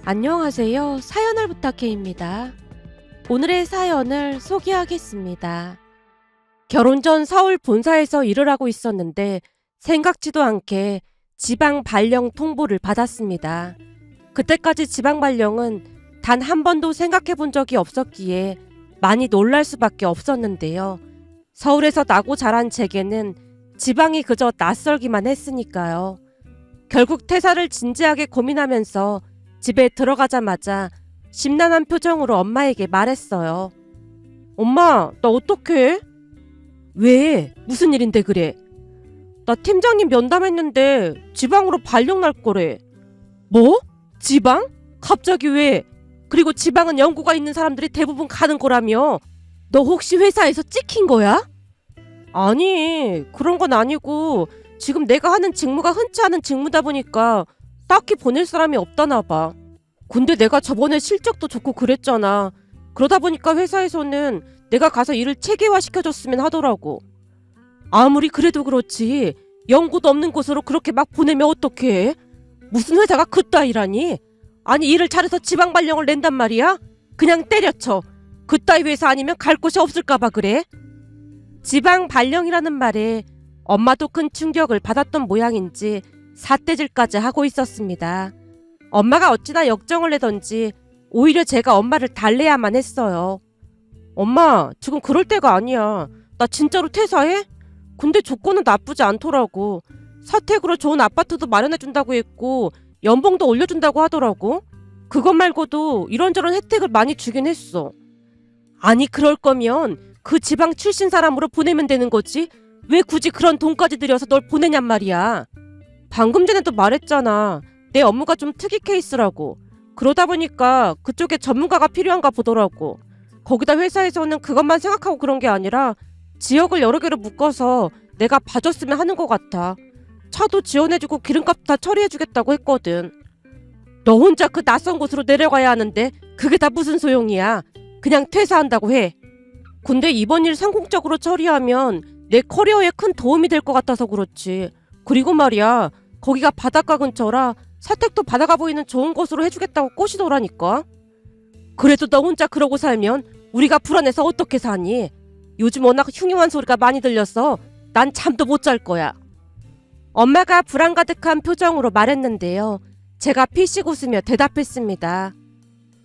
안녕하세요. 사연을 부탁해입니다. 오늘의 사연을 소개하겠습니다. 결혼 전 서울 본사에서 일을 하고 있었는데 생각지도 않게 지방 발령 통보를 받았습니다. 그때까지 지방 발령은 단 한 번도 생각해 본 적이 없었기에 많이 놀랄 수밖에 없었는데요. 서울에서 나고 자란 제게는 지방이 그저 낯설기만 했으니까요. 결국 퇴사를 진지하게 고민하면서 집에 들어가자마자 심란한 표정으로 엄마에게 말했어요. 엄마, 나 어떡해? 왜? 무슨 일인데 그래? 나 팀장님 면담했는데 지방으로 발령 날 거래. 뭐? 지방? 갑자기 왜? 그리고 지방은 연고가 있는 사람들이 대부분 가는 거라며. 너 혹시 회사에서 찍힌 거야? 아니, 그런 건 아니고 지금 내가 하는 직무가 흔치 않은 직무다 보니까 딱히 보낼 사람이 없다나 봐. 근데 내가 저번에 실적도 좋고 그랬잖아. 그러다 보니까 회사에서는 내가 가서 일을 체계화 시켜줬으면 하더라고. 아무리 그래도 그렇지 연고도 없는 곳으로 그렇게 막 보내면 어떡해? 무슨 회사가 그따위라니? 아니 일을 잘해서 지방 발령을 낸단 말이야? 그냥 때려쳐. 그따위 회사 아니면 갈 곳이 없을까봐 그래? 지방 발령이라는 말에 엄마도 큰 충격을 받았던 모양인지 삿대질까지 하고 있었습니다. 엄마가 어찌나 역정을 내던지 오히려 제가 엄마를 달래야만 했어요. 엄마, 지금 그럴 때가 아니야. 나 진짜로 퇴사해? 근데 조건은 나쁘지 않더라고. 사택으로 좋은 아파트도 마련해준다고 했고 연봉도 올려준다고 하더라고. 그것 말고도 이런저런 혜택을 많이 주긴 했어. 아니 그럴 거면 그 지방 출신 사람으로 보내면 되는 거지. 왜 굳이 그런 돈까지 들여서 널 보내냔 말이야. 방금 전에도 말했잖아. 내 업무가 좀 특이 케이스라고. 그러다 보니까 그쪽에 전문가가 필요한가 보더라고. 거기다 회사에서는 그것만 생각하고 그런 게 아니라 지역을 여러 개로 묶어서 내가 봐줬으면 하는 것 같아. 차도 지원해주고 기름값 다 처리해주겠다고 했거든. 너 혼자 그 낯선 곳으로 내려가야 하는데 그게 다 무슨 소용이야. 그냥 퇴사한다고 해. 근데 이번 일 성공적으로 처리하면 내 커리어에 큰 도움이 될 것 같아서 그렇지. 그리고 말이야, 거기가 바닷가 근처라 사택도 바다가 보이는 좋은 곳으로 해주겠다고 꼬시더라니까. 그래도 너 혼자 그러고 살면 우리가 불안해서 어떻게 사니? 요즘 워낙 흉흉한 소리가 많이 들려서 난 잠도 못 잘 거야. 엄마가 불안 가득한 표정으로 말했는데요. 제가 피식 웃으며 대답했습니다.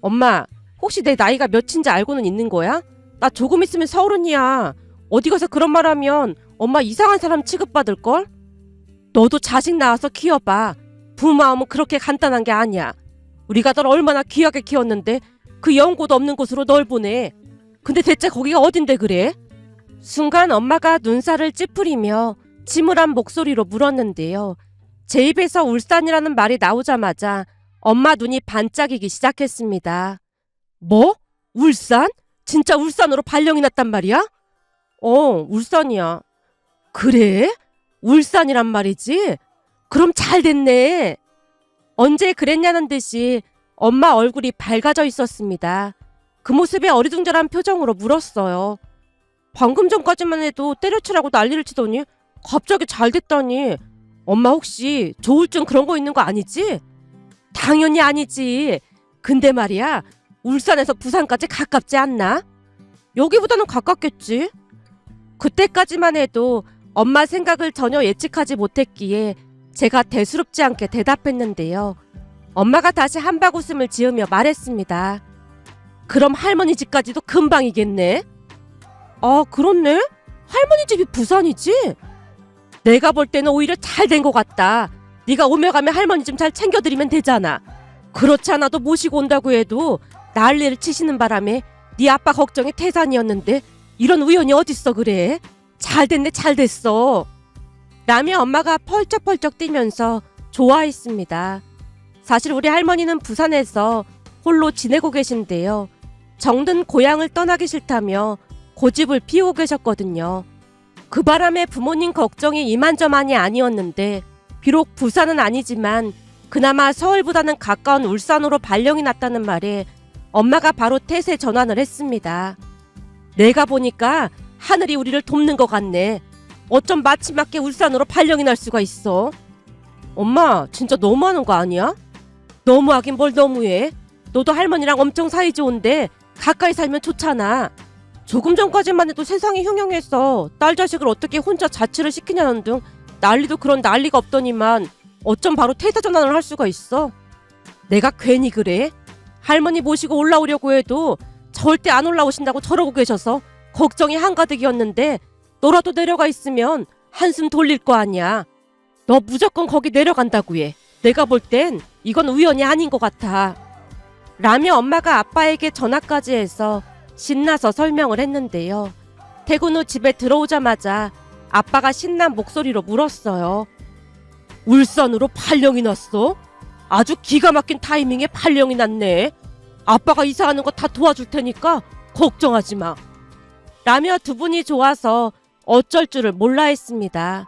엄마, 혹시 내 나이가 몇인지 알고는 있는 거야? 나 조금 있으면 서른이야. 어디 가서 그런 말 하면 엄마 이상한 사람 취급받을걸? 너도 자식 낳아서 키워봐. 부모 마음은 그렇게 간단한 게 아니야. 우리가 널 얼마나 귀하게 키웠는데 그 연고도 없는 곳으로 널 보내. 근데 대체 거기가 어딘데 그래? 순간 엄마가 눈살을 찌푸리며 침울한 목소리로 물었는데요. 제 입에서 울산이라는 말이 나오자마자 엄마 눈이 반짝이기 시작했습니다. 뭐? 울산? 진짜 울산으로 발령이 났단 말이야? 울산이야. 그래? 울산이란 말이지? 그럼 잘 됐네. 언제 그랬냐는 듯이 엄마 얼굴이 밝아져 있었습니다. 그 모습에 어리둥절한 표정으로 물었어요. 방금 전까지만 해도 때려치라고 난리를 치더니 갑자기 잘 됐다니. 엄마 혹시 조울증 그런 거 있는 거 아니지? 당연히 아니지. 근데 말이야, 울산에서 부산까지 가깝지 않나? 여기보다는 가깝겠지. 그때까지만 해도 엄마 생각을 전혀 예측하지 못했기에 제가 대수롭지 않게 대답했는데요. 엄마가 다시 한박웃음을 지으며 말했습니다. 그럼 할머니 집까지도 금방이겠네. 아, 그렇네. 할머니 집이 부산이지? 내가 볼 때는 오히려 잘 된 것 같다. 네가 오며 가며 할머니 좀 잘 챙겨드리면 되잖아. 그렇지 않아도 모시고 온다고 해도 난리를 치시는 바람에 네 아빠 걱정이 태산이었는데 이런 우연이 어딨어 그래. 잘 됐네, 잘 됐어. 라며 엄마가 펄쩍펄쩍 뛰면서 좋아했습니다. 사실 우리 할머니는 부산에서 홀로 지내고 계신데요. 정든 고향을 떠나기 싫다며 고집을 피우고 계셨거든요. 그 바람에 부모님 걱정이 이만저만이 아니었는데 비록 부산은 아니지만 그나마 서울보다는 가까운 울산으로 발령이 났다는 말에 엄마가 바로 태세 전환을 했습니다. 내가 보니까 하늘이 우리를 돕는 것 같네. 어쩜 마침맞게 울산으로 발령이 날 수가 있어. 엄마, 진짜 너무하는 거 아니야? 너무하긴 뭘 너무해. 너도 할머니랑 엄청 사이 좋은데 가까이 살면 좋잖아. 조금 전까지만 해도 세상이 흉흉해서 딸 자식을 어떻게 혼자 자취를 시키냐는 등 난리도 그런 난리가 없더니만 어쩜 바로 퇴사 전환을 할 수가 있어? 내가 괜히 그래? 할머니 모시고 올라오려고 해도 절대 안 올라오신다고 저러고 계셔서 걱정이 한가득이었는데 너라도 내려가 있으면 한숨 돌릴 거 아니야. 너 무조건 거기 내려간다고 해. 내가 볼 땐 이건 우연이 아닌 것 같아. 라며 엄마가 아빠에게 전화까지 해서 신나서 설명을 했는데요. 퇴근 후 집에 들어오자마자 아빠가 신난 목소리로 물었어요. 울산으로 발령이 났어? 아주 기가 막힌 타이밍에 발령이 났네. 아빠가 이사하는 거 다 도와줄 테니까 걱정하지 마. 라며 두 분이 좋아서 어쩔 줄을 몰라 했습니다.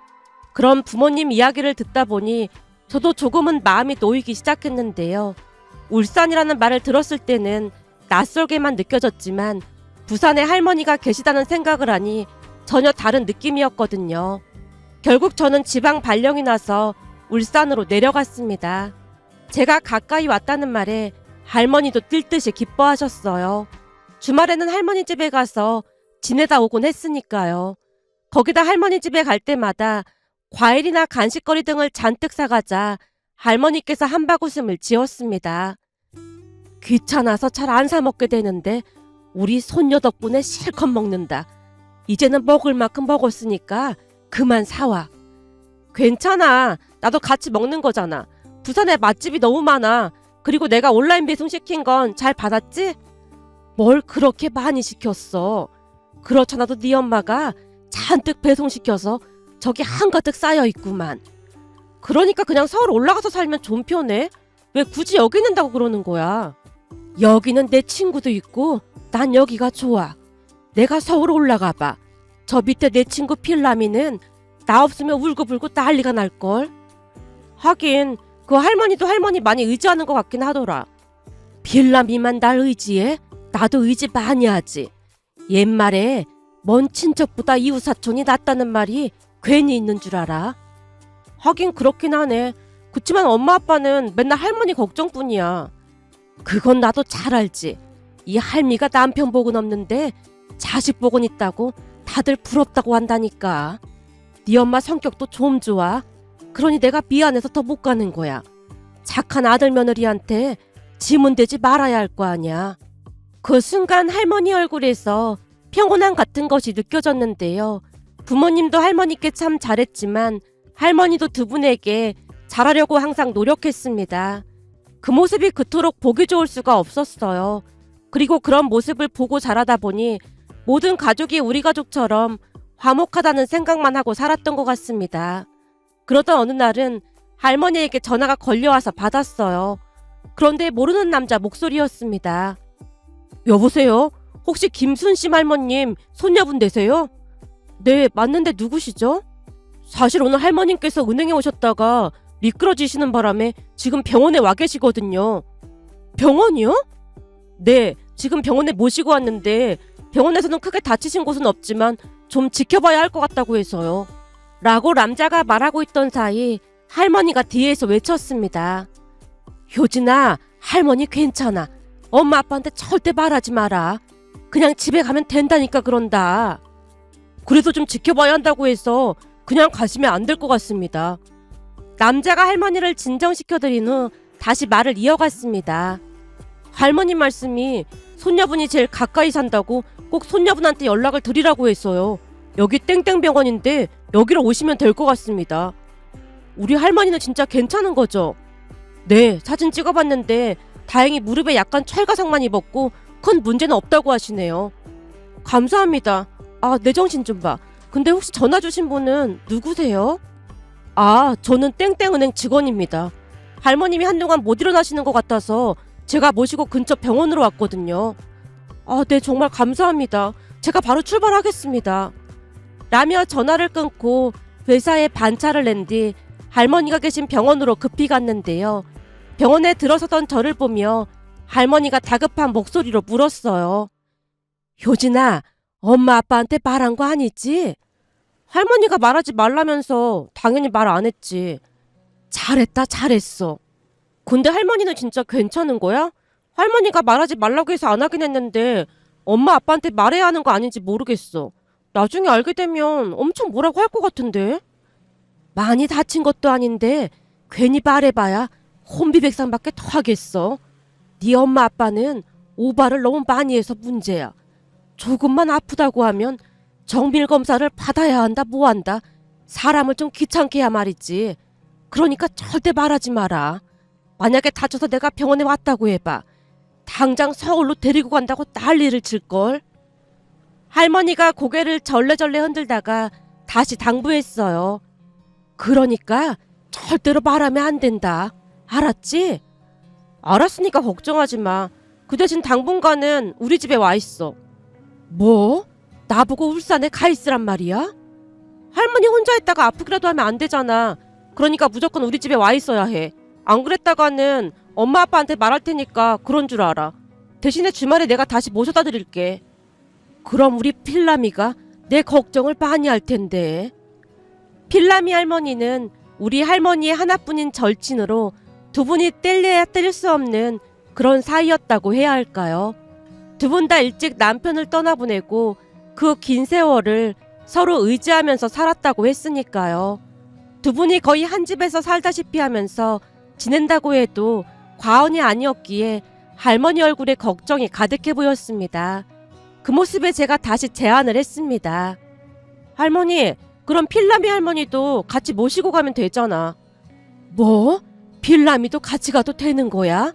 그럼 부모님 이야기를 듣다 보니 저도 조금은 마음이 놓이기 시작했는데요. 울산이라는 말을 들었을 때는 낯설게만 느껴졌지만 부산에 할머니가 계시다는 생각을 하니 전혀 다른 느낌이었거든요. 결국 저는 지방 발령이 나서 울산으로 내려갔습니다. 제가 가까이 왔다는 말에 할머니도 뛸 듯이 기뻐하셨어요. 주말에는 할머니 집에 가서 지내다 오곤 했으니까요. 거기다 할머니 집에 갈 때마다 과일이나 간식거리 등을 잔뜩 사가자 할머니께서 한바구음을 지었습니다. 귀찮아서 잘 안 사 먹게 되는데 우리 손녀 덕분에 실컷 먹는다. 이제는 먹을 만큼 먹었으니까 그만 사와. 괜찮아. 나도 같이 먹는 거잖아. 부산에 맛집이 너무 많아. 그리고 내가 온라인 배송 시킨 건 잘 받았지? 뭘 그렇게 많이 시켰어. 그렇잖아도 네 엄마가 잔뜩 배송시켜서 저기 한가득 쌓여있구만. 그러니까 그냥 서울 올라가서 살면 좀 편해. 왜 굳이 여기 있는다고 그러는 거야. 여기는 내 친구도 있고 난 여기가 좋아. 내가 서울 올라가 봐. 저 밑에 내 친구 필라미는 나 없으면 울고불고 난리가 날걸. 하긴 그 할머니도 할머니 많이 의지하는 것 같긴 하더라. 필라미만 날 의지해? 나도 의지 많이 하지. 옛말에 먼 친척보다 이웃사촌이 낫다는 말이 괜히 있는 줄 알아. 하긴 그렇긴 하네. 그치만 엄마 아빠는 맨날 할머니 걱정뿐이야. 그건 나도 잘 알지. 이 할미가 남편 복은 없는데 자식 복은 있다고 다들 부럽다고 한다니까. 네 엄마 성격도 좀 좋아. 그러니 내가 미안해서 더 못 가는 거야. 착한 아들 며느리한테 지문 되지 말아야 할 거 아니야. 그 순간 할머니 얼굴에서 평온함 같은 것이 느껴졌는데요. 부모님도 할머니께 참 잘했지만 할머니도 두 분에게 잘하려고 항상 노력했습니다. 그 모습이 그토록 보기 좋을 수가 없었어요. 그리고 그런 모습을 보고 자라다 보니 모든 가족이 우리 가족처럼 화목하다는 생각만 하고 살았던 것 같습니다. 그러던 어느 날은 할머니에게 전화가 걸려와서 받았어요. 그런데 모르는 남자 목소리였습니다. 여보세요? 혹시 김순심 할머님 손녀분 되세요? 네, 맞는데 누구시죠? 사실 오늘 할머님께서 은행에 오셨다가 미끄러지시는 바람에 지금 병원에 와 계시거든요. 병원이요? 네, 지금 병원에 모시고 왔는데 병원에서는 크게 다치신 곳은 없지만 좀 지켜봐야 할 것 같다고 해서요. 라고 남자가 말하고 있던 사이 할머니가 뒤에서 외쳤습니다. 효진아, 할머니 괜찮아. 엄마 아빠한테 절대 말하지 마라. 그냥 집에 가면 된다니까 그런다. 그래도 좀 지켜봐야 한다고 해서 그냥 가시면 안 될 것 같습니다. 남자가 할머니를 진정시켜드린 후 다시 말을 이어갔습니다. 할머니 말씀이 손녀분이 제일 가까이 산다고 꼭 손녀분한테 연락을 드리라고 했어요. 여기 땡땡병원인데 여기로 오시면 될 것 같습니다. 우리 할머니는 진짜 괜찮은 거죠? 네, 사진 찍어봤는데 다행히 무릎에 약간 철가상만 입었고 큰 문제는 없다고 하시네요. 감사합니다. 아, 내 정신 좀 봐. 근데 혹시 전화 주신 분은 누구세요? 아, 저는 땡땡은행 직원입니다. 할머님이 한동안 못 일어나시는 것 같아서 제가 모시고 근처 병원으로 왔거든요. 아, 네, 정말 감사합니다. 제가 바로 출발하겠습니다. 라며 전화를 끊고 회사에 반차를 낸 뒤 할머니가 계신 병원으로 급히 갔는데요. 병원에 들어서던 저를 보며 할머니가 다급한 목소리로 물었어요. 효진아, 엄마 아빠한테 말한 거 아니지? 할머니가 말하지 말라면서 당연히 말 안 했지. 잘했다, 잘했어. 근데 할머니는 진짜 괜찮은 거야? 할머니가 말하지 말라고 해서 안 하긴 했는데 엄마 아빠한테 말해야 하는 거 아닌지 모르겠어. 나중에 알게 되면 엄청 뭐라고 할 것 같은데. 많이 다친 것도 아닌데 괜히 말해봐야 혼비백산밖에 더 하겠어. 네 엄마 아빠는 오바를 너무 많이 해서 문제야. 조금만 아프다고 하면 정밀 검사를 받아야 한다 뭐 한다. 사람을 좀 귀찮게 해야 말이지. 그러니까 절대 말하지 마라. 만약에 다쳐서 내가 병원에 왔다고 해봐. 당장 서울로 데리고 간다고 난리를 칠걸. 할머니가 고개를 절레절레 흔들다가 다시 당부했어요. 그러니까 절대로 말하면 안 된다. 알았지? 알았으니까 걱정하지 마. 그 대신 당분간은 우리 집에 와 있어. 뭐? 나보고 울산에 가 있으란 말이야? 할머니 혼자 있다가 아프기라도 하면 안 되잖아. 그러니까 무조건 우리 집에 와 있어야 해. 안 그랬다가는 엄마 아빠한테 말할 테니까 그런 줄 알아. 대신에 주말에 내가 다시 모셔다 드릴게. 그럼 우리 필람이가 내 걱정을 많이 할 텐데. 필람이 할머니는 우리 할머니의 하나뿐인 절친으로 두 분이 뗄래야 뗄 수 없는 그런 사이였다고 해야 할까요? 두 분 다 일찍 남편을 떠나보내고 그 긴 세월을 서로 의지하면서 살았다고 했으니까요. 두 분이 거의 한 집에서 살다시피 하면서 지낸다고 해도 과언이 아니었기에 할머니 얼굴에 걱정이 가득해 보였습니다. 그 모습에 제가 다시 제안을 했습니다. 할머니, 그럼 필라미 할머니도 같이 모시고 가면 되잖아. 뭐? 필라미도 같이 가도 되는 거야?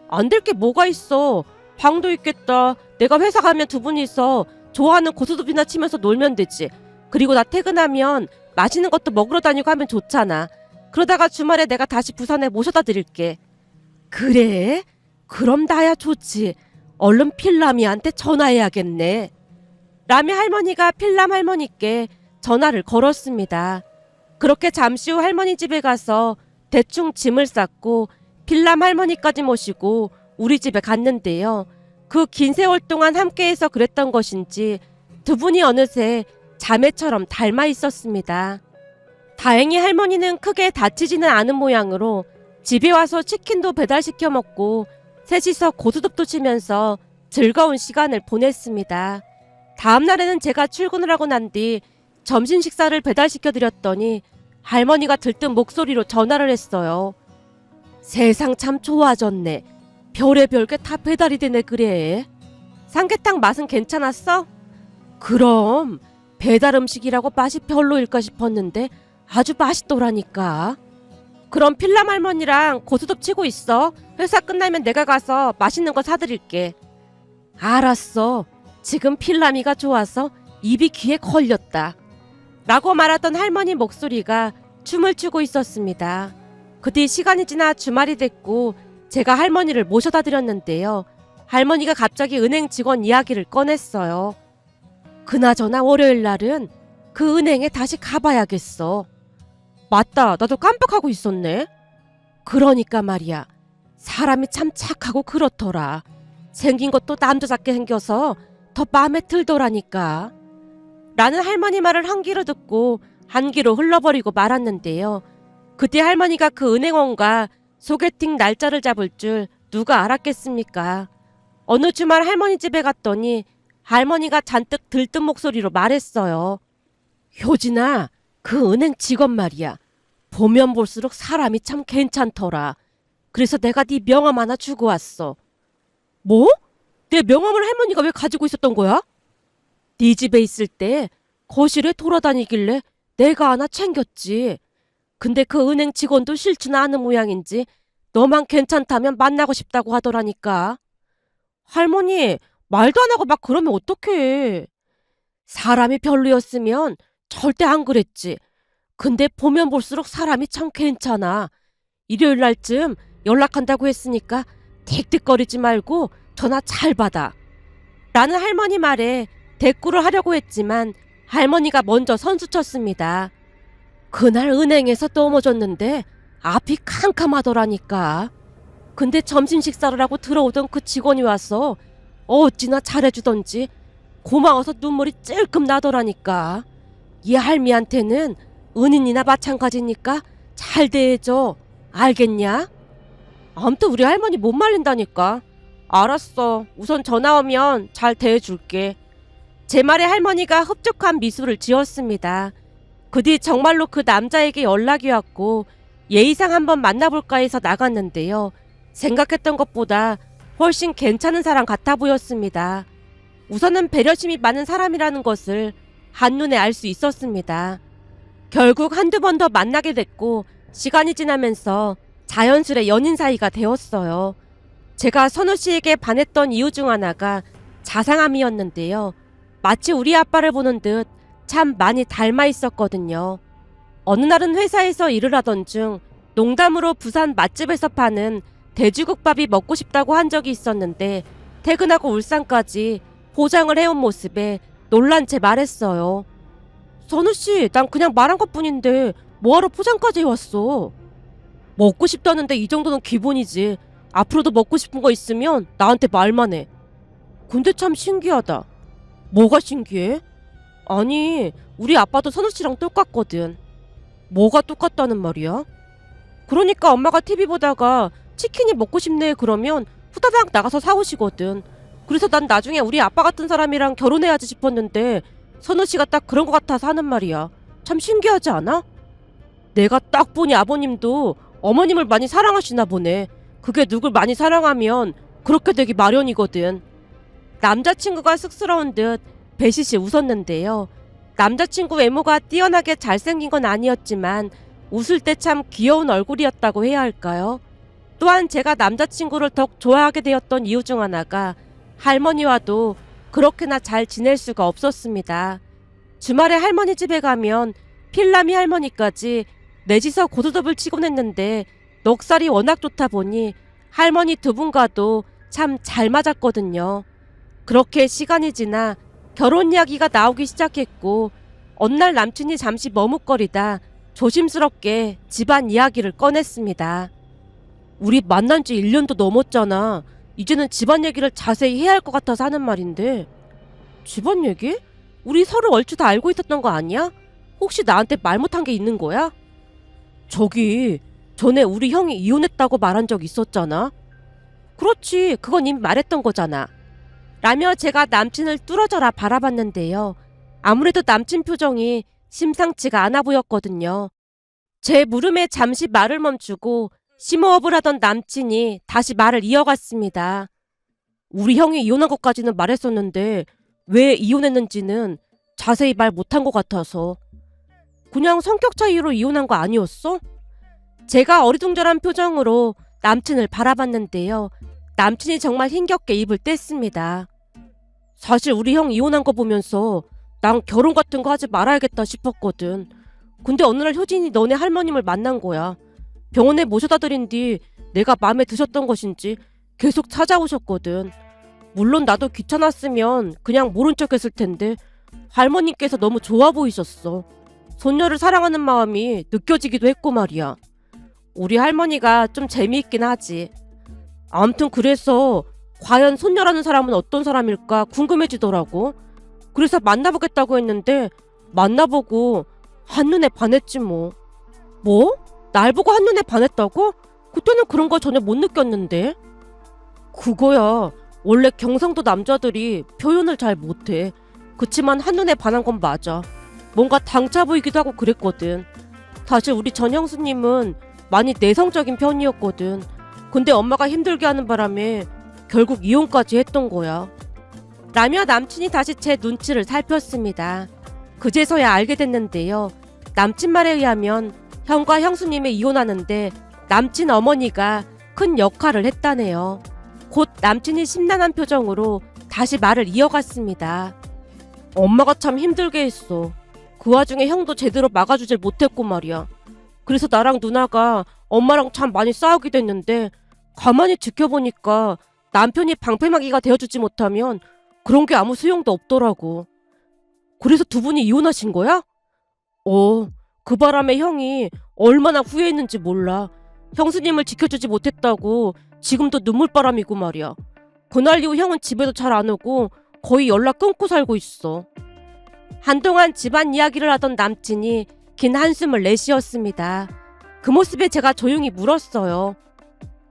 안 될 게 뭐가 있어. 방도 있겠다. 내가 회사 가면 두 분이서 좋아하는 고스톱이나 치면서 놀면 되지. 그리고 나 퇴근하면 맛있는 것도 먹으러 다니고 하면 좋잖아. 그러다가 주말에 내가 다시 부산에 모셔다 드릴게. 그래? 그럼 나야 좋지. 얼른 필라미한테 전화해야겠네. 라미 할머니가 필람 할머니께 전화를 걸었습니다. 그렇게 잠시 후 할머니 집에 가서 대충 짐을 쌌고 필람 할머니까지 모시고 우리 집에 갔는데요. 그 긴 세월 동안 함께해서 그랬던 것인지 두 분이 어느새 자매처럼 닮아 있었습니다. 다행히 할머니는 크게 다치지는 않은 모양으로 집에 와서 치킨도 배달시켜 먹고 셋이서 고스톱도 치면서 즐거운 시간을 보냈습니다. 다음 날에는 제가 출근을 하고 난 뒤 점심 식사를 배달시켜 드렸더니 할머니가 들뜬 목소리로 전화를 했어요. 세상 참 좋아졌네. 별의별 게 다 배달이 되네 그래. 삼계탕 맛은 괜찮았어? 그럼 배달 음식이라고 맛이 별로일까 싶었는데 아주 맛있더라니까. 그럼 필람 할머니랑 고스톱 치고 있어. 회사 끝나면 내가 가서 맛있는 거 사드릴게. 알았어. 지금 필람이가 좋아서 입이 귀에 걸렸다. 라고 말하던 할머니 목소리가 춤을 추고 있었습니다. 그 뒤 시간이 지나 주말이 됐고 제가 할머니를 모셔다 드렸는데요. 할머니가 갑자기 은행 직원 이야기를 꺼냈어요. 그나저나 월요일 날은 그 은행에 다시 가봐야겠어. 맞다. 나도 깜빡하고 있었네. 그러니까 말이야. 사람이 참 착하고 그렇더라. 생긴 것도 남자답게 생겨서 더 마음에 들더라니까. 라는 할머니 말을 한 귀로 듣고 한 귀로 흘러버리고 말았는데요. 그때 할머니가 그 은행원과 소개팅 날짜를 잡을 줄 누가 알았겠습니까? 어느 주말 할머니 집에 갔더니 할머니가 잔뜩 들뜬 목소리로 말했어요. 효진아, 그 은행 직원 말이야. 보면 볼수록 사람이 참 괜찮더라. 그래서 내가 네 명함 하나 주고 왔어. 뭐? 내 명함을 할머니가 왜 가지고 있었던 거야? 네 집에 있을 때 거실에 돌아다니길래 내가 하나 챙겼지. 근데 그 은행 직원도 싫지는 않은 모양인지 너만 괜찮다면 만나고 싶다고 하더라니까. 할머니, 말도 안 하고 막 그러면 어떡해. 사람이 별로였으면 절대 안 그랬지. 근데 보면 볼수록 사람이 참 괜찮아. 일요일 날쯤 연락한다고 했으니까 틱틱거리지 말고 전화 잘 받아. 라는 할머니 말에 대꾸를 하려고 했지만 할머니가 먼저 선수쳤습니다. 그날 은행에서 넘어졌는데 앞이 캄캄하더라니까. 근데 점심 식사를 하고 들어오던 그 직원이 와서 어찌나 잘해주던지 고마워서 눈물이 찔끔 나더라니까. 이 할미한테는 은인이나 마찬가지니까 잘 대해줘. 알겠냐? 아무튼 우리 할머니 못 말린다니까. 알았어. 우선 전화 오면 잘 대해줄게. 제 말에 할머니가 흡족한 미소를 지었습니다. 그 뒤 정말로 그 남자에게 연락이 왔고 예의상 한번 만나볼까 해서 나갔는데요. 생각했던 것보다 훨씬 괜찮은 사람 같아 보였습니다. 우선은 배려심이 많은 사람이라는 것을 한눈에 알 수 있었습니다. 결국 한두 번 더 만나게 됐고 시간이 지나면서 자연스레 연인 사이가 되었어요. 제가 선우 씨에게 반했던 이유 중 하나가 자상함이었는데요. 마치 우리 아빠를 보는 듯 참 많이 닮아 있었거든요. 어느 날은 회사에서 일을 하던 중 농담으로 부산 맛집에서 파는 돼지국밥이 먹고 싶다고 한 적이 있었는데 퇴근하고 울산까지 포장을 해온 모습에 놀란 채 말했어요. 선우 씨, 난 그냥 말한 것뿐인데 뭐하러 포장까지 해왔어? 먹고 싶다는데 이 정도는 기본이지. 앞으로도 먹고 싶은 거 있으면 나한테 말만 해. 근데 참 신기하다. 뭐가 신기해? 아니, 우리 아빠도 선우 씨랑 똑같거든. 뭐가 똑같다는 말이야? 그러니까 엄마가 TV 보다가 치킨이 먹고 싶네 그러면 후다닥 나가서 사오시거든. 그래서 난 나중에 우리 아빠 같은 사람이랑 결혼해야지 싶었는데 선우 씨가 딱 그런 것 같아서 하는 말이야. 참 신기하지 않아? 내가 딱 보니 아버님도 어머님을 많이 사랑하시나 보네. 그게 누굴 많이 사랑하면 그렇게 되기 마련이거든. 남자친구가 쑥스러운 듯 배시시 웃었는데요. 남자친구 외모가 뛰어나게 잘생긴 건 아니었지만 웃을 때 참 귀여운 얼굴이었다고 해야 할까요? 또한 제가 남자친구를 더욱 좋아하게 되었던 이유 중 하나가 할머니와도 그렇게나 잘 지낼 수가 없었습니다. 주말에 할머니 집에 가면 필라미 할머니까지 넷이서 고스톱을 치곤 했는데 넉살이 워낙 좋다 보니 할머니 두 분과도 참 잘 맞았거든요. 그렇게 시간이 지나 결혼 이야기가 나오기 시작했고 어느 날 남친이 잠시 머뭇거리다 조심스럽게 집안 이야기를 꺼냈습니다. 우리 만난 지 1년도 넘었잖아. 이제는 집안 얘기를 자세히 해야 할 것 같아서 하는 말인데. 집안 얘기? 우리 서로 얼추 다 알고 있었던 거 아니야? 혹시 나한테 말 못한 게 있는 거야? 저기 전에 우리 형이 이혼했다고 말한 적 있었잖아. 그렇지, 그건 이미 말했던 거잖아. 라며 제가 남친을 뚫어져라 바라봤는데요. 아무래도 남친 표정이 심상치가 않아 보였거든요. 제 물음에 잠시 말을 멈추고 심호흡을 하던 남친이 다시 말을 이어갔습니다. 우리 형이 이혼한 것까지는 말했었는데 왜 이혼했는지는 자세히 말 못한 것 같아서. 그냥 성격 차이로 이혼한 거 아니었어? 제가 어리둥절한 표정으로 남친을 바라봤는데요. 남친이 정말 힘겹게 입을 뗐습니다. 사실 우리 형 이혼한 거 보면서 난 결혼 같은 거 하지 말아야겠다 싶었거든. 근데 어느 날 효진이 너네 할머님을 만난 거야. 병원에 모셔다 드린 뒤 내가 마음에 드셨던 것인지 계속 찾아오셨거든. 물론 나도 귀찮았으면 그냥 모른 척 했을 텐데 할머님께서 너무 좋아 보이셨어. 손녀를 사랑하는 마음이 느껴지기도 했고 말이야. 우리 할머니가 좀 재미있긴 하지. 아무튼 그래서 과연 손녀라는 사람은 어떤 사람일까 궁금해지더라고. 그래서 만나보겠다고 했는데 만나보고 한눈에 반했지 뭐. 뭐? 날 보고 한눈에 반했다고? 그때는 그런 거 전혀 못 느꼈는데. 그거야. 원래 경상도 남자들이 표현을 잘 못해. 그치만 한눈에 반한 건 맞아. 뭔가 당차 보이기도 하고 그랬거든. 사실 우리 전 형수님은 많이 내성적인 편이었거든. 근데 엄마가 힘들게 하는 바람에 결국 이혼까지 했던 거야. 라며 남친이 다시 제 눈치를 살폈습니다. 그제서야 알게 됐는데요. 남친 말에 의하면 형과 형수님이 이혼하는데 남친 어머니가 큰 역할을 했다네요. 곧 남친이 심란한 표정으로 다시 말을 이어갔습니다. 엄마가 참 힘들게 했어. 그 와중에 형도 제대로 막아주질 못했고 말이야. 그래서 나랑 누나가 엄마랑 참 많이 싸우게 됐는데 가만히 지켜보니까 남편이 방패막이가 되어주지 못하면 그런 게 아무 소용도 없더라고. 그래서 두 분이 이혼하신 거야? 그 바람에 형이 얼마나 후회했는지 몰라. 형수님을 지켜주지 못했다고 지금도 눈물바람이고 말이야. 그날 이후 형은 집에도 잘 안 오고 거의 연락 끊고 살고 있어. 한동안 집안 이야기를 하던 남친이 긴 한숨을 내쉬었습니다. 그 모습에 제가 조용히 물었어요.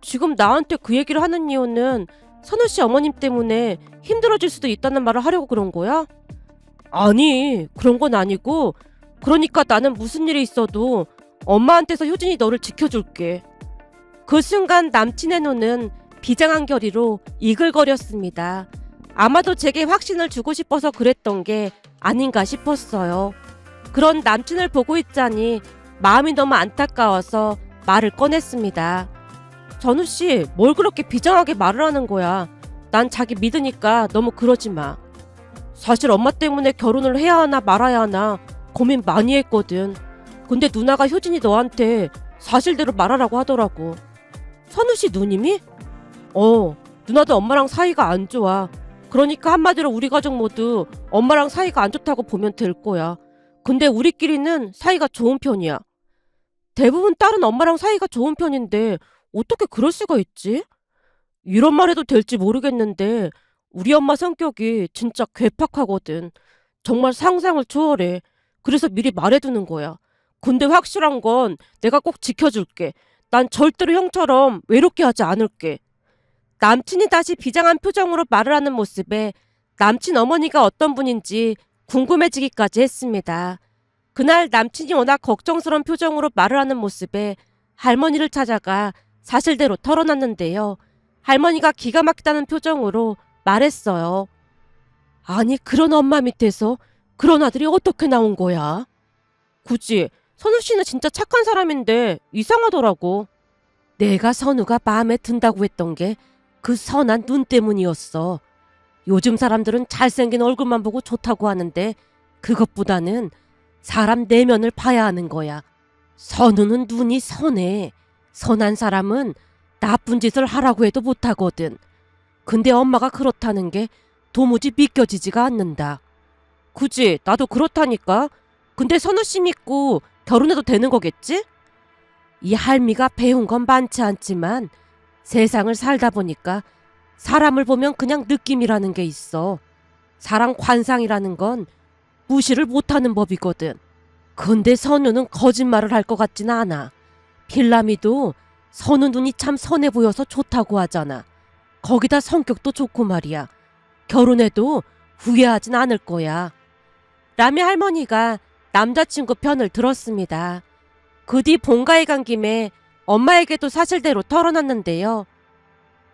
지금 나한테 그 얘기를 하는 이유는 선우 씨 어머님 때문에 힘들어질 수도 있다는 말을 하려고 그런 거야? 아니, 그런 건 아니고, 그러니까 나는 무슨 일이 있어도 엄마한테서 효진이 너를 지켜줄게. 그 순간 남친의 눈은 비장한 결의로 이글거렸습니다. 아마도 제게 확신을 주고 싶어서 그랬던 게 아닌가 싶었어요. 그런 남친을 보고 있자니 마음이 너무 안타까워서 말을 꺼냈습니다. 전우씨, 뭘 그렇게 비장하게 말을 하는 거야. 난 자기 믿으니까 너무 그러지 마. 사실 엄마 때문에 결혼을 해야 하나 말아야 하나 고민 많이 했거든. 근데 누나가 효진이 너한테 사실대로 말하라고 하더라고. 선우씨 누님이? 누나도 엄마랑 사이가 안 좋아. 그러니까 한마디로 우리 가족 모두 엄마랑 사이가 안 좋다고 보면 될 거야. 근데 우리끼리는 사이가 좋은 편이야. 대부분 딸은 엄마랑 사이가 좋은 편인데 어떻게 그럴 수가 있지? 이런 말 해도 될지 모르겠는데 우리 엄마 성격이 진짜 괴팍하거든. 정말 상상을 초월해. 그래서 미리 말해두는 거야. 근데 확실한 건 내가 꼭 지켜줄게. 난 절대로 형처럼 외롭게 하지 않을게. 남친이 다시 비장한 표정으로 말을 하는 모습에 남친 어머니가 어떤 분인지 궁금해지기까지 했습니다. 그날 남친이 워낙 걱정스러운 표정으로 말을 하는 모습에 할머니를 찾아가 사실대로 털어놨는데요. 할머니가 기가 막히다는 표정으로 말했어요. 아니, 그런 엄마 밑에서 그런 아들이 어떻게 나온 거야? 굳이 선우 씨는 진짜 착한 사람인데 이상하더라고. 내가 선우가 마음에 든다고 했던 게 그 선한 눈 때문이었어. 요즘 사람들은 잘생긴 얼굴만 보고 좋다고 하는데 그것보다는 사람 내면을 봐야 하는 거야. 선우는 눈이 선해. 선한 사람은 나쁜 짓을 하라고 해도 못하거든. 근데 엄마가 그렇다는 게 도무지 믿겨지지가 않는다. 굳이 나도 그렇다니까. 근데 선우 씨 믿고 결혼해도 되는 거겠지? 이 할미가 배운 건 많지 않지만 세상을 살다 보니까 사람을 보면 그냥 느낌이라는 게 있어. 사람 관상이라는 건 무시를 못하는 법이거든. 근데 선우는 거짓말을 할 것 같진 않아. 필라미도 선우 눈이 참 선해 보여서 좋다고 하잖아. 거기다 성격도 좋고 말이야. 결혼해도 후회하진 않을 거야. 라며 할머니가 남자친구 편을 들었습니다. 그 뒤 본가에 간 김에 엄마에게도 사실대로 털어놨는데요.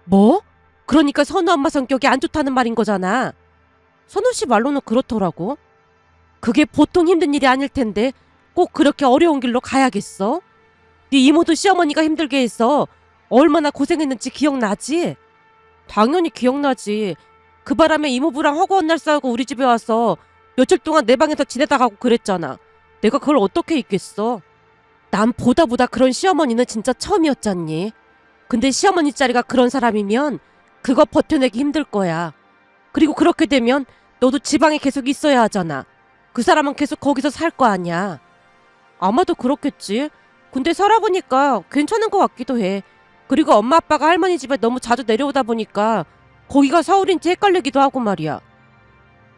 뭐? 그러니까 선우 엄마 성격이 안 좋다는 말인 거잖아. 선우 씨 말로는 그렇더라고. 그게 보통 힘든 일이 아닐 텐데 꼭 그렇게 어려운 길로 가야겠어? 네 이모도 시어머니가 힘들게 해서 얼마나 고생했는지 기억나지? 당연히 기억나지. 그 바람에 이모부랑 허구한 날 싸우고 우리 집에 와서 며칠 동안 내 방에서 지내다 가고 그랬잖아. 내가 그걸 어떻게 잊겠어? 난 보다 그런 시어머니는 진짜 처음이었잖니. 근데 시어머니 자리가 그런 사람이면 그거 버텨내기 힘들 거야. 그리고 그렇게 되면 너도 지방에 계속 있어야 하잖아. 그 사람은 계속 거기서 살 거 아니야. 아마도 그렇겠지. 근데 살아보니까 괜찮은 것 같기도 해. 그리고 엄마 아빠가 할머니 집에 너무 자주 내려오다 보니까 거기가 서울인지 헷갈리기도 하고 말이야.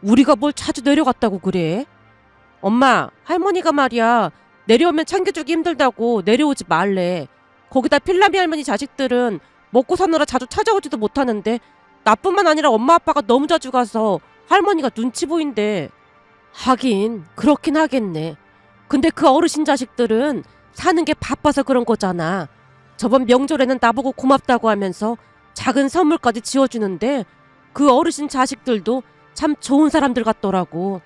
우리가 뭘 자주 내려갔다고 그래? 엄마, 할머니가 말이야. 내려오면 챙겨주기 힘들다고 내려오지 말래. 거기다 필라미 할머니 자식들은 먹고 사느라 자주 찾아오지도 못하는데 나뿐만 아니라 엄마 아빠가 너무 자주 가서 할머니가 눈치 보인대. 하긴 그렇긴 하겠네. 근데 그 어르신 자식들은 사는 게 바빠서 그런 거잖아. 저번 명절에는 나보고 고맙다고 하면서 작은 선물까지 지어주는데 그 어르신 자식들도 참 좋은 사람들 같더라고.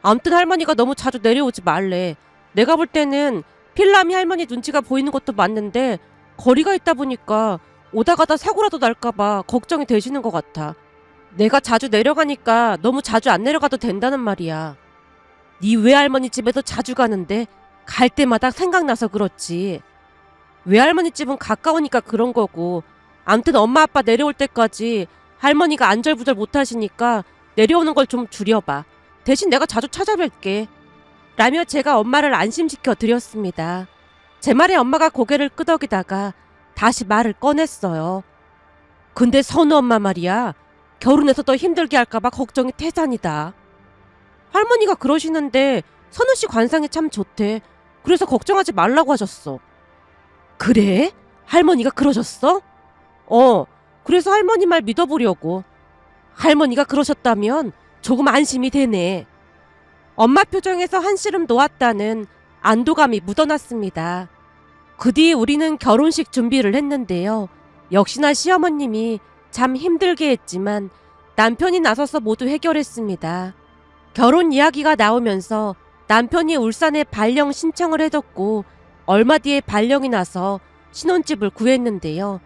아무튼 할머니가 너무 자주 내려오지 말래. 내가 볼 때는 필라미 할머니 눈치가 보이는 것도 맞는데 거리가 있다 보니까 오다 가다 사고라도 날까봐 걱정이 되시는 것 같아. 내가 자주 내려가니까 너무 자주 안 내려가도 된다는 말이야. 네 외할머니 집에도 자주 가는데 갈 때마다 생각나서 그렇지. 외할머니 집은 가까우니까 그런 거고, 암튼 엄마 아빠 내려올 때까지 할머니가 안절부절 못하시니까 내려오는 걸 좀 줄여봐. 대신 내가 자주 찾아뵐게. 라며 제가 엄마를 안심시켜 드렸습니다. 제 말에 엄마가 고개를 끄덕이다가 다시 말을 꺼냈어요. 근데 선우 엄마 말이야. 결혼해서 더 힘들게 할까봐 걱정이 태산이다. 할머니가 그러시는데 선우 씨 관상이 참 좋대. 그래서 걱정하지 말라고 하셨어. 그래? 할머니가 그러셨어? 그래서 할머니 말 믿어보려고. 할머니가 그러셨다면 조금 안심이 되네. 엄마 표정에서 한시름 놓았다는 안도감이 묻어났습니다. 그 뒤 우리는 결혼식 준비를 했는데요. 역시나 시어머님이 참 힘들게 했지만 남편이 나서서 모두 해결했습니다. 결혼 이야기가 나오면서 남편이 울산에 발령 신청을 해뒀고 얼마 뒤에 발령이 나서 신혼집을 구했는데요.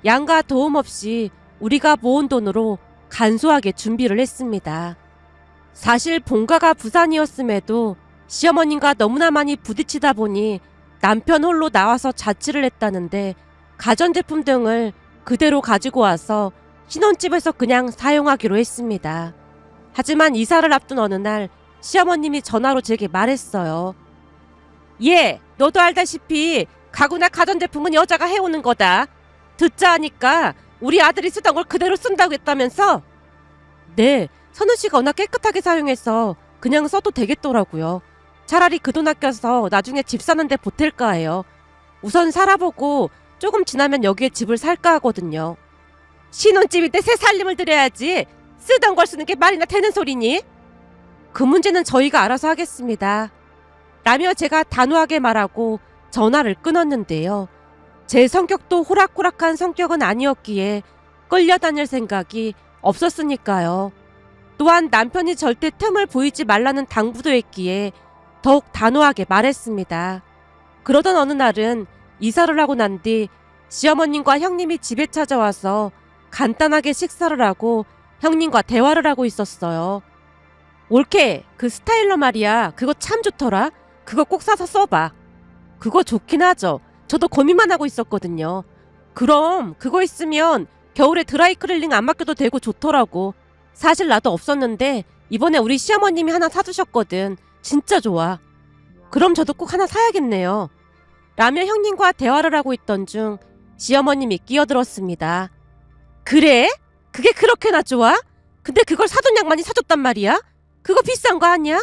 양가 도움 없이 우리가 모은 돈으로 간소하게 준비를 했습니다. 사실 본가가 부산이었음에도 시어머님과 너무나 많이 부딪히다 보니 남편 홀로 나와서 자취를 했다는데 가전제품 등을 그대로 가지고 와서 신혼집에서 그냥 사용하기로 했습니다. 하지만 이사를 앞둔 어느 날 시어머님이 전화로 제게 말했어요. 너도 알다시피 가구나 가전제품은 여자가 해오는 거다. 듣자 하니까 우리 아들이 쓰던 걸 그대로 쓴다고 했다면서? 네, 선우씨가 워낙 깨끗하게 사용해서 그냥 써도 되겠더라고요. 차라리 그 돈 아껴서 나중에 집 사는데 보탤까 해요. 우선 살아보고 조금 지나면 여기에 집을 살까 하거든요. 신혼집인데 새 살림을 들여야지. 쓰던 걸 쓰는 게 말이나 되는 소리니? 그 문제는 저희가 알아서 하겠습니다. 라며 제가 단호하게 말하고 전화를 끊었는데요. 제 성격도 호락호락한 성격은 아니었기에 끌려다닐 생각이 없었으니까요. 또한 남편이 절대 틈을 보이지 말라는 당부도 했기에 더욱 단호하게 말했습니다. 그러던 어느 날은 이사를 하고 난 뒤 시어머님과 형님이 집에 찾아와서 간단하게 식사를 하고 형님과 대화를 하고 있었어요. 올케, 그 스타일러 말이야. 그거 참 좋더라. 그거 꼭 사서 써봐. 그거 좋긴 하죠. 저도 고민만 하고 있었거든요. 그럼 그거 있으면 겨울에 드라이클리닝 안 맡겨도 되고 좋더라고. 사실 나도 없었는데 이번에 우리 시어머님이 하나 사주셨거든. 진짜 좋아. 그럼 저도 꼭 하나 사야겠네요. 라며 형님과 대화를 하고 있던 중 시어머님이 끼어들었습니다. 그래? 그게 그렇게나 좋아? 근데 그걸 사돈 양반이 사줬단 말이야? 그거 비싼 거 아니야?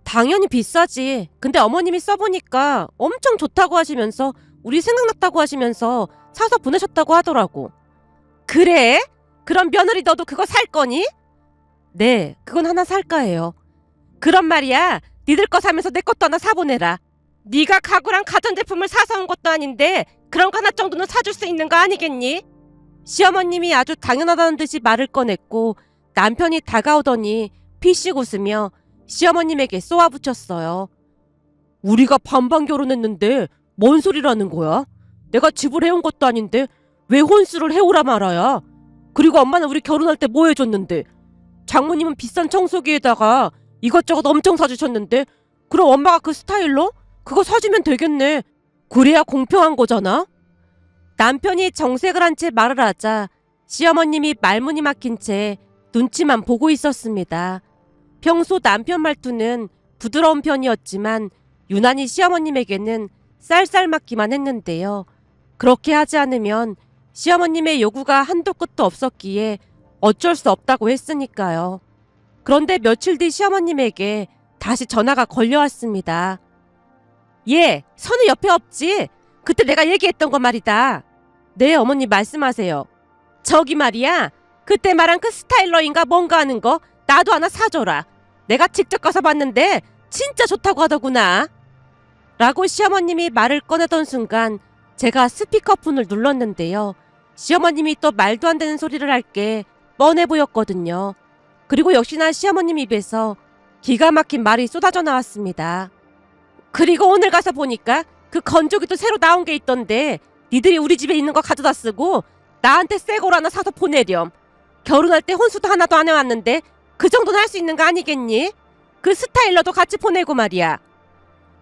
당연히 비싸지. 근데 어머님이 써보니까 엄청 좋다고 하시면서 우리 생각났다고 하시면서 사서 보내셨다고 하더라고. 그래? 그럼 며느리 너도 그거 살 거니? 네, 그건 하나 살까 해요. 그런 말이야. 니들 거 사면서 내 것도 하나 사보내라. 네가 가구랑 가전제품을 사서 온 것도 아닌데 그런 거 하나 정도는 사줄 수 있는 거 아니겠니? 시어머님이 아주 당연하다는 듯이 말을 꺼냈고 남편이 다가오더니 피식 웃으며 시어머님에게 쏘아붙였어요. 우리가 반반 결혼했는데 뭔 소리라는 거야? 내가 집을 해온 것도 아닌데 왜 혼수를 해오라 말아야? 그리고 엄마는 우리 결혼할 때 뭐 해줬는데? 장모님은 비싼 청소기에다가 이것저것 엄청 사주셨는데 그럼 엄마가 그 스타일로? 그거 사주면 되겠네. 그래야 공평한 거잖아? 남편이 정색을 한 채 말을 하자 시어머님이 말문이 막힌 채 눈치만 보고 있었습니다. 평소 남편 말투는 부드러운 편이었지만 유난히 시어머님에게는 쌀쌀맞기만 했는데요. 그렇게 하지 않으면 시어머님의 요구가 한도 끝도 없었기에 어쩔 수 없다고 했으니까요. 그런데 며칠 뒤 시어머님에게 다시 전화가 걸려왔습니다. 선우 옆에 없지? 그때 내가 얘기했던 거 말이다. 네, 어머니 말씀하세요. 저기 말이야. 그때 말한 그 스타일러인가 뭔가 하는 거 나도 하나 사줘라. 내가 직접 가서 봤는데 진짜 좋다고 하더구나. 라고 시어머님이 말을 꺼내던 순간 제가 스피커폰을 눌렀는데요. 시어머님이 또 말도 안 되는 소리를 할 게 뻔해 보였거든요. 그리고 역시나 시어머님 입에서 기가 막힌 말이 쏟아져 나왔습니다. 그리고 오늘 가서 보니까 그 건조기도 새로 나온 게 있던데 니들이 우리 집에 있는 거 가져다 쓰고 나한테 새 걸 하나 사서 보내렴. 결혼할 때 혼수도 하나도 안 해왔는데 그 정도는 할 수 있는 거 아니겠니? 그 스타일러도 같이 보내고 말이야.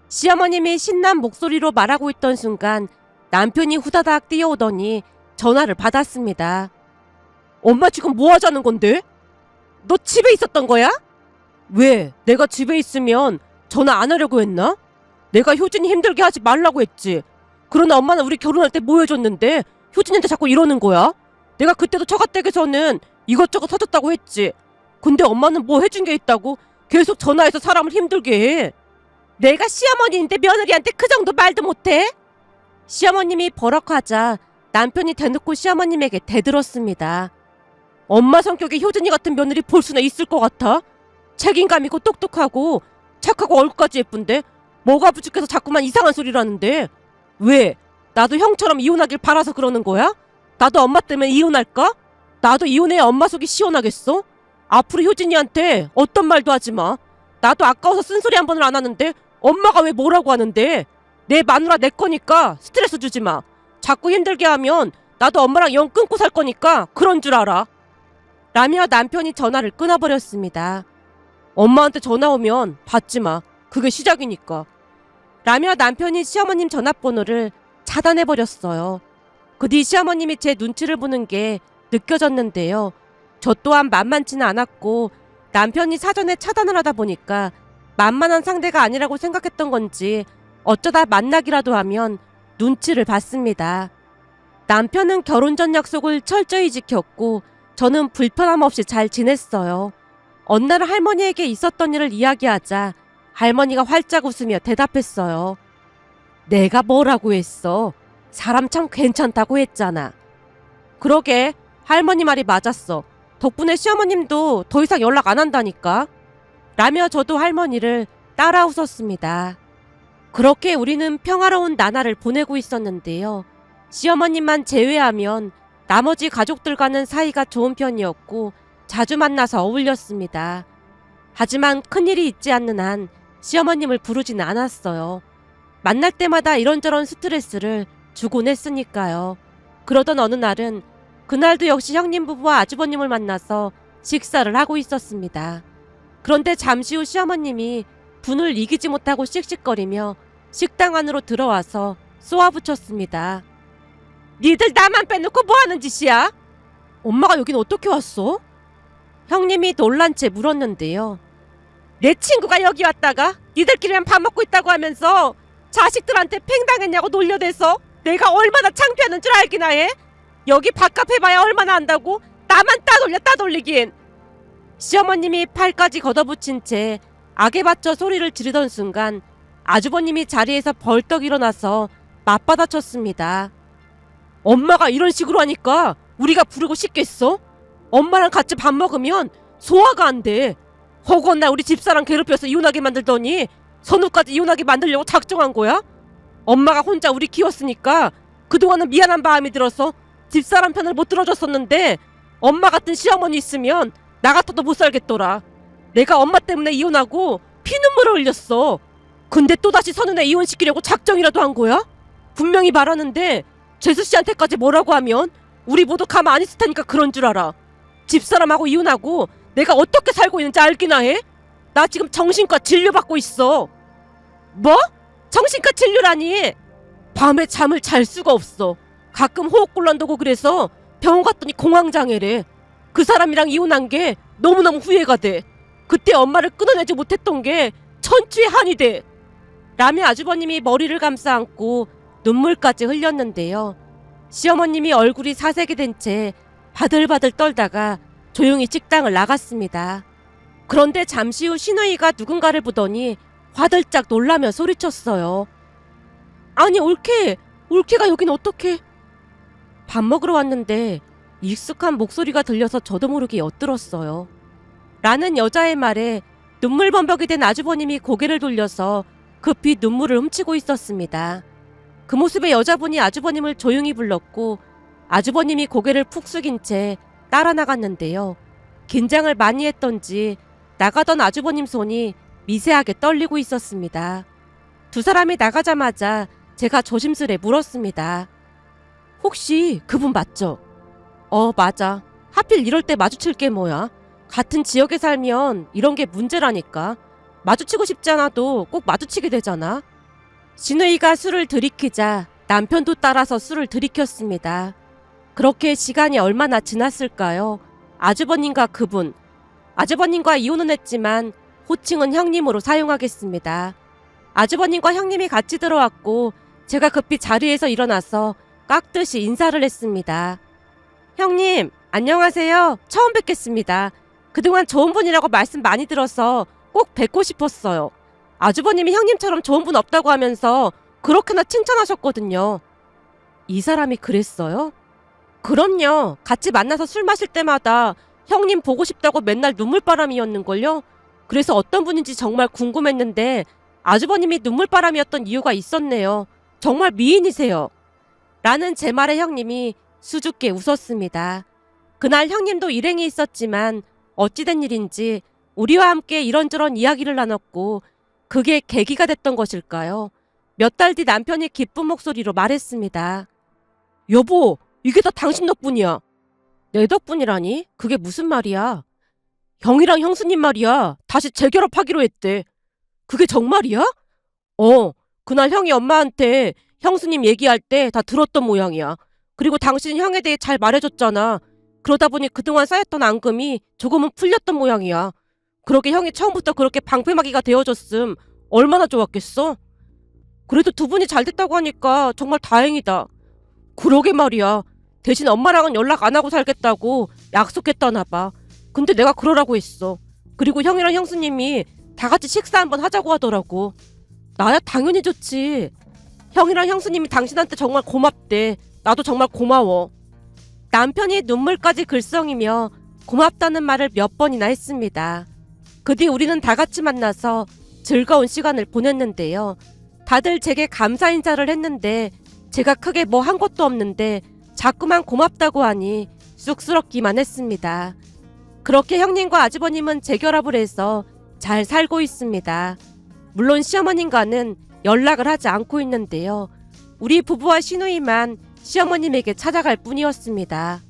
시어머님이 신난 목소리로 말하고 있던 순간 남편이 후다닥 뛰어오더니 전화를 받았습니다. 엄마 지금 뭐 하자는 건데? 너 집에 있었던 거야? 왜? 내가 집에 있으면 전화 안 하려고 했나? 내가 효진이 힘들게 하지 말라고 했지. 그러나 엄마는 우리 결혼할 때 뭐 해줬는데 효진이한테 자꾸 이러는 거야? 내가 그때도 처가댁에서는 이것저것 사줬다고 했지. 근데 엄마는 뭐 해준 게 있다고 계속 전화해서 사람을 힘들게 해. 내가 시어머니인데 며느리한테 그 정도 말도 못해? 시어머님이 버럭하자 남편이 대놓고 시어머님에게 대들었습니다. 엄마 성격에 효진이 같은 며느리 볼 수나 있을 것 같아? 책임감 있고 똑똑하고 착하고 얼굴까지 예쁜데 뭐가 부족해서 자꾸만 이상한 소리를 하는데 왜? 나도 형처럼 이혼하길 바라서 그러는 거야? 나도 엄마 때문에 이혼할까? 나도 이혼해야 엄마 속이 시원하겠어? 앞으로 효진이한테 어떤 말도 하지 마. 나도 아까워서 쓴소리 한 번을 안 하는데 엄마가 왜 뭐라고 하는데? 내 마누라 내 거니까 스트레스 주지 마. 자꾸 힘들게 하면 나도 엄마랑 영 끊고 살 거니까 그런 줄 알아. 라며 남편이 전화를 끊어버렸습니다. 엄마한테 전화 오면 받지 마. 그게 시작이니까. 라며 남편이 시어머님 전화번호를 차단해버렸어요. 그 뒤 시어머님이 제 눈치를 보는 게 느껴졌는데요. 저 또한 만만치는 않았고 남편이 사전에 차단을 하다 보니까 만만한 상대가 아니라고 생각했던 건지 어쩌다 만나기라도 하면 눈치를 봤습니다. 남편은 결혼 전 약속을 철저히 지켰고 저는 불편함 없이 잘 지냈어요. 어느 날 할머니에게 있었던 일을 이야기하자 할머니가 활짝 웃으며 대답했어요. 내가 뭐라고 했어? 사람 참 괜찮다고 했잖아. 그러게 할머니 말이 맞았어. 덕분에 시어머님도 더 이상 연락 안 한다니까. 라며 저도 할머니를 따라 웃었습니다. 그렇게 우리는 평화로운 나날을 보내고 있었는데요. 시어머님만 제외하면 나머지 가족들과는 사이가 좋은 편이었고 자주 만나서 어울렸습니다. 하지만 큰일이 있지 않는 한 시어머님을 부르지는 않았어요. 만날 때마다 이런저런 스트레스를 주곤 했으니까요. 그러던 어느 날은 그날도 역시 형님 부부와 아주버님을 만나서 식사를 하고 있었습니다. 그런데 잠시 후 시어머님이 분을 이기지 못하고 씩씩거리며 식당 안으로 들어와서 쏘아붙였습니다. 니들 나만 빼놓고 뭐하는 짓이야? 엄마가 여긴 어떻게 왔어? 형님이 놀란 채 물었는데요. 내 친구가 여기 왔다가 니들끼리만 밥 먹고 있다고 하면서 자식들한테 팽당했냐고 놀려대서 내가 얼마나 창피하는 줄 알기나 해? 여기 밥값 해봐야 얼마나 한다고? 나만 따돌리긴. 시어머님이 팔까지 걷어붙인 채 악에 받쳐 소리를 지르던 순간 아주버님이 자리에서 벌떡 일어나서 맞받아쳤습니다. 엄마가 이런 식으로 하니까 우리가 부르고 싶겠어? 엄마랑 같이 밥 먹으면 소화가 안 돼. 허구한 날 우리 집사람 괴롭혀서 이혼하게 만들더니 선우까지 이혼하게 만들려고 작정한 거야? 엄마가 혼자 우리 키웠으니까 그동안은 미안한 마음이 들어서 집사람 편을 못 들어줬었는데 엄마 같은 시어머니 있으면 나 같아도 못 살겠더라. 내가 엄마 때문에 이혼하고 피눈물을 흘렸어. 근데 또다시 선우네 이혼시키려고 작정이라도 한 거야? 분명히 말하는데 재수씨한테까지 뭐라고 하면 우리 모두 가만 안 있을 테니까 그런 줄 알아. 집사람하고 이혼하고 내가 어떻게 살고 있는지 알기나 해? 나 지금 정신과 진료받고 있어. 뭐? 정신과 진료라니? 밤에 잠을 잘 수가 없어. 가끔 호흡곤란도고 그래서 병원 갔더니 공황장애래. 그 사람이랑 이혼한 게 너무너무 후회가 돼. 그때 엄마를 끊어내지 못했던 게 천추의 한이 돼. 라며 아주버님이 머리를 감싸 안고 눈물까지 흘렸는데요. 시어머님이 얼굴이 사색이 된 채 바들바들 떨다가 조용히 식당을 나갔습니다. 그런데 잠시 후 신우이가 누군가를 보더니 화들짝 놀라며 소리쳤어요. 아니 올케가 여긴 어떻게? 밥 먹으러 왔는데 익숙한 목소리가 들려서 저도 모르게 엿들었어요. 라는 여자의 말에 눈물범벅이 된 아주버님이 고개를 돌려서 급히 눈물을 훔치고 있었습니다. 그 모습에 여자분이 아주버님을 조용히 불렀고 아주버님이 고개를 푹 숙인 채 따라 나갔는데요. 긴장을 많이 했던지 나가던 아주버님 손이 미세하게 떨리고 있었습니다. 두 사람이 나가자마자 제가 조심스레 물었습니다. 혹시 그분 맞죠? 맞아. 하필 이럴 때 마주칠 게 뭐야. 같은 지역에 살면 이런 게 문제라니까. 마주치고 싶지 않아도 꼭 마주치게 되잖아. 신우이가 술을 들이키자 남편도 따라서 술을 들이켰습니다. 그렇게 시간이 얼마나 지났을까요? 아주버님과 그분. 아주버님과 이혼은 했지만 호칭은 형님으로 사용하겠습니다. 아주버님과 형님이 같이 들어왔고 제가 급히 자리에서 일어나서 깍듯이 인사를 했습니다. 형님, 안녕하세요. 처음 뵙겠습니다. 그동안 좋은 분이라고 말씀 많이 들어서 꼭 뵙고 싶었어요. 아주버님이 형님처럼 좋은 분 없다고 하면서 그렇게나 칭찬하셨거든요. 이 사람이 그랬어요? 그럼요. 같이 만나서 술 마실 때마다 형님 보고 싶다고 맨날 눈물바람이었는걸요? 그래서 어떤 분인지 정말 궁금했는데 아주버님이 눈물바람이었던 이유가 있었네요. 정말 미인이세요. 라는 제 말에 형님이 수줍게 웃었습니다. 그날 형님도 일행이 있었지만 어찌된 일인지 우리와 함께 이런저런 이야기를 나눴고 그게 계기가 됐던 것일까요? 몇 달 뒤 남편이 기쁜 목소리로 말했습니다. 여보, 이게 다 당신 덕분이야. 내 덕분이라니? 그게 무슨 말이야? 형이랑 형수님 말이야. 다시 재결합하기로 했대. 그게 정말이야? 그날 형이 엄마한테 형수님 얘기할 때 다 들었던 모양이야. 그리고 당신은 형에 대해 잘 말해줬잖아. 그러다 보니 그동안 쌓였던 앙금이 조금은 풀렸던 모양이야. 그러게 형이 처음부터 그렇게 방패막이가 되어줬음 얼마나 좋았겠어? 그래도 두 분이 잘 됐다고 하니까 정말 다행이다. 그러게 말이야. 대신 엄마랑은 연락 안 하고 살겠다고 약속했다나 봐. 근데 내가 그러라고 했어. 그리고 형이랑 형수님이 다 같이 식사 한번 하자고 하더라고. 나야 당연히 좋지. 형이랑 형수님이 당신한테 정말 고맙대. 나도 정말 고마워. 남편이 눈물까지 글썽이며 고맙다는 말을 몇 번이나 했습니다. 그 뒤 우리는 다 같이 만나서 즐거운 시간을 보냈는데요. 다들 제게 감사 인사를 했는데 제가 크게 뭐 한 것도 없는데 자꾸만 고맙다고 하니 쑥스럽기만 했습니다. 그렇게 형님과 아주버님은 재결합을 해서 잘 살고 있습니다. 물론 시어머님과는 연락을 하지 않고 있는데요. 우리 부부와 시누이만 시어머님에게 찾아갈 뿐이었습니다.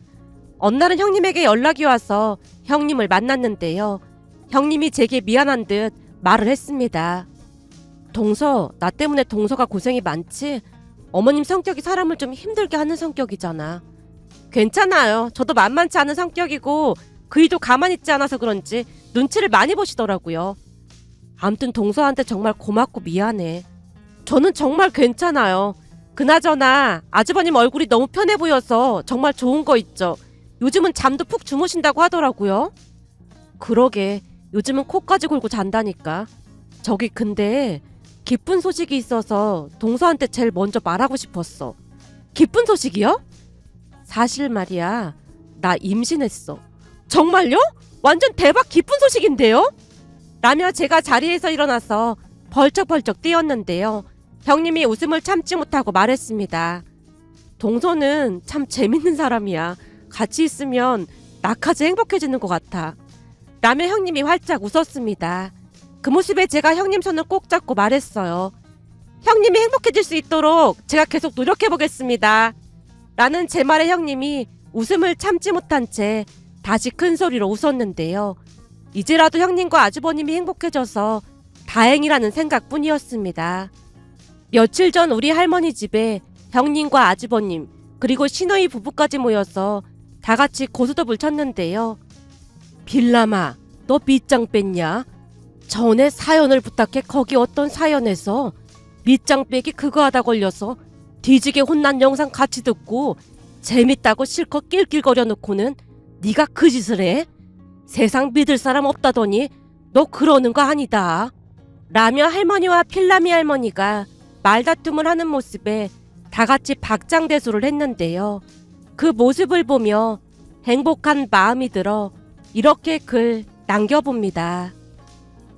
어느 날은 형님에게 연락이 와서 형님을 만났는데요. 형님이 제게 미안한 듯 말을 했습니다. 동서, 나 때문에 동서가 고생이 많지? 어머님 성격이 사람을 좀 힘들게 하는 성격이잖아. 괜찮아요. 저도 만만치 않은 성격이고 그이도 가만히 있지 않아서 그런지 눈치를 많이 보시더라고요. 암튼 동서한테 정말 고맙고 미안해. 저는 정말 괜찮아요. 그나저나 아주버님 얼굴이 너무 편해 보여서 정말 좋은 거 있죠. 요즘은 잠도 푹 주무신다고 하더라고요. 그러게, 요즘은 코까지 골고 잔다니까. 저기 근데 기쁜 소식이 있어서 동서한테 제일 먼저 말하고 싶었어. 기쁜 소식이요? 사실 말이야, 나 임신했어. 정말요? 완전 대박 기쁜 소식인데요? 라며 제가 자리에서 일어나서 벌쩍벌쩍 뛰었는데요. 형님이 웃음을 참지 못하고 말했습니다. 동서는 참 재밌는 사람이야. 같이 있으면 나까지 행복해지는 것 같아. 라며 형님이 활짝 웃었습니다. 그 모습에 제가 형님 손을 꼭 잡고 말했어요. 형님이 행복해질 수 있도록 제가 계속 노력해보겠습니다. 라는 제 말에 형님이 웃음을 참지 못한 채 다시 큰 소리로 웃었는데요. 이제라도 형님과 아주버님이 행복해져서 다행이라는 생각뿐이었습니다. 며칠 전 우리 할머니 집에 형님과 아주버님 그리고 시누이 부부까지 모여서 다 같이 고스톱을 쳤는데요. 빌람아, 너 밑장 뺐냐? 전에 사연을 부탁해 거기 어떤 사연에서 밑장 빼기 그거 하다 걸려서 뒤지게 혼난 영상 같이 듣고 재밌다고 실컷 낄낄거려 놓고는 네가 그 짓을 해? 세상 믿을 사람 없다더니 너 그러는 거 아니다. 라며 할머니와 필라미 할머니가 말다툼을 하는 모습에 다 같이 박장대소를 했는데요. 그 모습을 보며 행복한 마음이 들어 이렇게 글 남겨봅니다.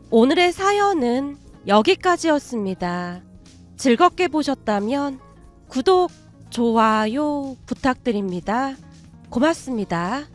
오늘의 사연은 여기까지였습니다. 즐겁게 보셨다면 구독, 좋아요 부탁드립니다. 고맙습니다.